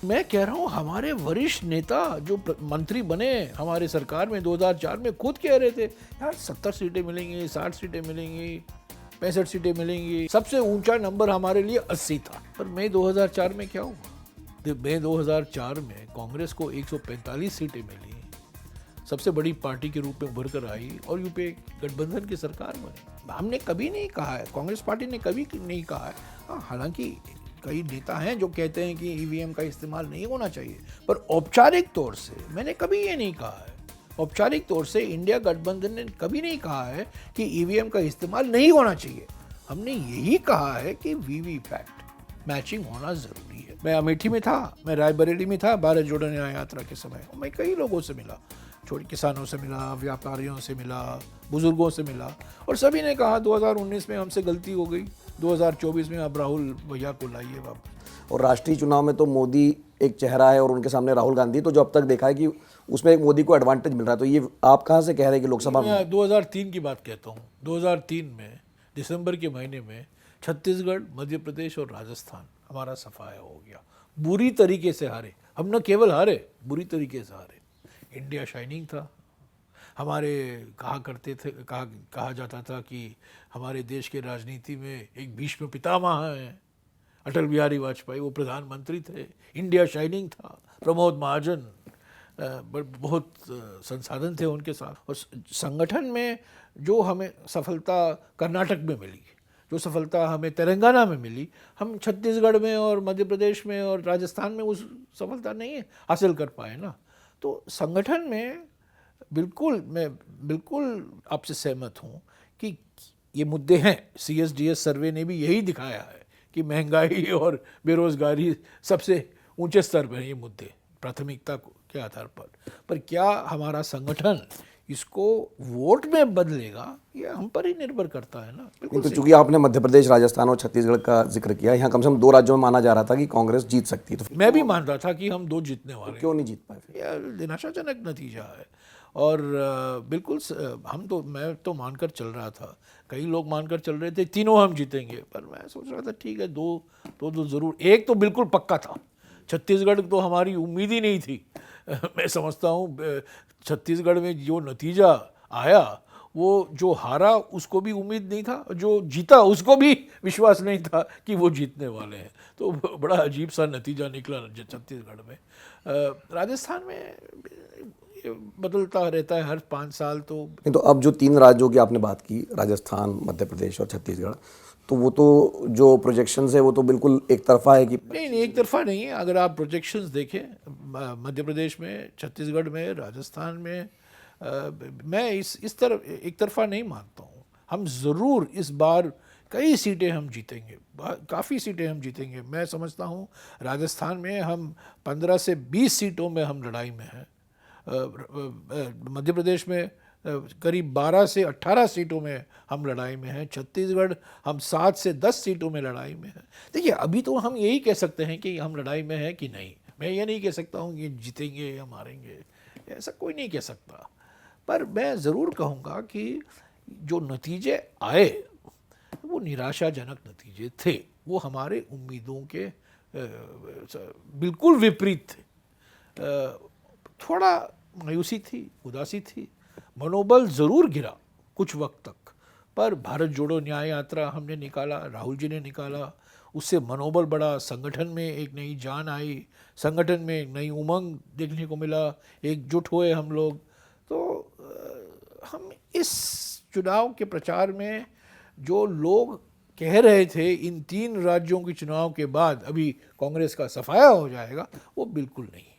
मैं कह रहा हूँ हमारे वरिष्ठ नेता जो मंत्री बने हमारे सरकार में 2004 में खुद कह रहे थे यार 70 सीटें मिलेंगी, 60 सीटें मिलेंगी, 65 सीटें मिलेंगी। सबसे ऊंचा नंबर हमारे लिए 80 था। पर मई 2004 में क्या हुआ? मई 2004 में कांग्रेस को 145 सीटें मिली, सबसे बड़ी पार्टी के रूप में उभर कर आई और यूपीए गठबंधन की सरकार बनी। हमने कभी नहीं कहा है, कांग्रेस पार्टी ने कभी नहीं कहा है, हालांकि कई नेता हैं जो कहते हैं कि ईवीएम का इस्तेमाल नहीं होना चाहिए, पर औपचारिक तौर से मैंने कभी ये नहीं कहा है। औपचारिक तौर से इंडिया गठबंधन ने कभी नहीं कहा है कि ईवीएम का इस्तेमाल नहीं होना चाहिए। हमने यही कहा है कि वीवीपैट मैचिंग होना जरूरी है। मैं अमेठी में था, मैं रायबरेली में था भारत जोड़ो न्याय यात्रा के समय। मैं कई लोगों से मिला, छोटे किसानों से मिला, व्यापारियों से मिला, बुजुर्गों से मिला, और सभी ने कहा 2019 में हमसे गलती हो गई, 2024 में अब राहुल भैया को लाइए वापस। और राष्ट्रीय चुनाव में तो मोदी एक चेहरा है और उनके सामने राहुल गांधी, तो जो अब तक देखा है कि उसमें एक मोदी को एडवांटेज मिल रहा है, तो ये आप कहाँ से कह रहे हैं कि लोकसभा में? मैं 2003 की बात कहता हूँ। 2003 में दिसंबर के महीने में छत्तीसगढ़, मध्य प्रदेश और राजस्थान हमारा सफाया हो गया। बुरी तरीके से हारे हम, न केवल हारे, बुरी तरीके से हारे। इंडिया शाइनिंग था। हमारे कहा जाता था कि हमारे देश के राजनीति में एक भीष्म पितामह हैं अटल बिहारी वाजपेयी, वो प्रधानमंत्री थे। इंडिया शाइनिंग था। प्रमोद महाजन, बहुत संसाधन थे उनके साथ। और संगठन में जो हमें सफलता कर्नाटक में मिली, जो सफलता हमें तेलंगाना में मिली, हम छत्तीसगढ़ में और मध्य प्रदेश में और राजस्थान में उस सफलता नहीं हासिल कर पाए ना। तो संगठन में मैं बिल्कुल आपसे सहमत हूँ कि ये मुद्दे हैं। सीएसडीएस सर्वे ने भी यही दिखाया है कि महंगाई और बेरोजगारी सबसे ऊंचे स्तर पर हैं ये मुद्दे, प्राथमिकता के आधार पर क्या हमारा संगठन इसको वोट में बदलेगा, ये हम पर ही निर्भर करता है ना। तो चूंकि आपने मध्य प्रदेश, राजस्थान और छत्तीसगढ़ का जिक्र किया, यहाँ कम से कम 2 राज्यों में माना जा रहा था कि कांग्रेस जीत सकती है, तो मैं भी मानता था कि हम 2 जीतने वाले हैं। क्यों नहीं जीत पाए? यार निराशाजनक नतीजा है। और बिल्कुल मैं तो मानकर चल रहा था, कई लोग मानकर चल रहे थे तीनों हम जीतेंगे, पर मैं सोच रहा था ठीक है, 2 तो ज़रूर, एक तो बिल्कुल पक्का था। छत्तीसगढ़ तो हमारी उम्मीद ही नहीं थी। मैं समझता हूँ छत्तीसगढ़ में जो नतीजा आया, वो जो हारा उसको भी उम्मीद नहीं था, जो जीता उसको भी विश्वास नहीं था कि वो जीतने वाले हैं। तो बड़ा अजीब सा नतीजा निकला छत्तीसगढ़ में। राजस्थान में बदलता रहता है हर 5 साल। तो अब जो 3 राज्यों की आपने बात की, राजस्थान, मध्य प्रदेश और छत्तीसगढ़, तो वो तो जो प्रोजेक्शंस है वो तो बिल्कुल एक तरफा है कि नहीं, एक तरफा नहीं है। अगर आप प्रोजेक्शंस देखें, मध्य प्रदेश में, छत्तीसगढ़ में, राजस्थान में, मैं इस तरफ एक तरफा नहीं मानता हूँ। हम ज़रूर इस बार कई सीटें हम जीतेंगे, काफ़ी सीटें हम जीतेंगे। मैं समझता हूँ राजस्थान में हम 15 से 20 सीटों में हम लड़ाई में हैं। मध्य प्रदेश में करीब 12 से 18 सीटों में हम लड़ाई में हैं। छत्तीसगढ़ हम 7 से 10 सीटों में लड़ाई में हैं। देखिए, अभी तो हम यही कह सकते हैं कि हम लड़ाई में हैं कि नहीं। मैं ये नहीं कह सकता हूँ कि जीतेंगे या मारेंगे, ऐसा कोई नहीं कह सकता। पर मैं ज़रूर कहूँगा कि जो नतीजे आए वो निराशाजनक नतीजे थे। वो हमारे उम्मीदों के बिल्कुल विपरीत थे। थोड़ा मायूसी थी, उदासी थी, मनोबल ज़रूर गिरा कुछ वक्त तक। पर भारत जोड़ो न्याय यात्रा हमने निकाला, राहुल जी ने निकाला, उससे मनोबल बढ़ा, संगठन में एक नई जान आई, संगठन में एक नई उमंग देखने को मिला, एकजुट हुए हम लोग। तो हम इस चुनाव के प्रचार में जो लोग कह रहे थे इन 3 राज्यों के चुनाव के बाद अभी कांग्रेस का सफाया हो जाएगा, वो बिल्कुल नहीं है।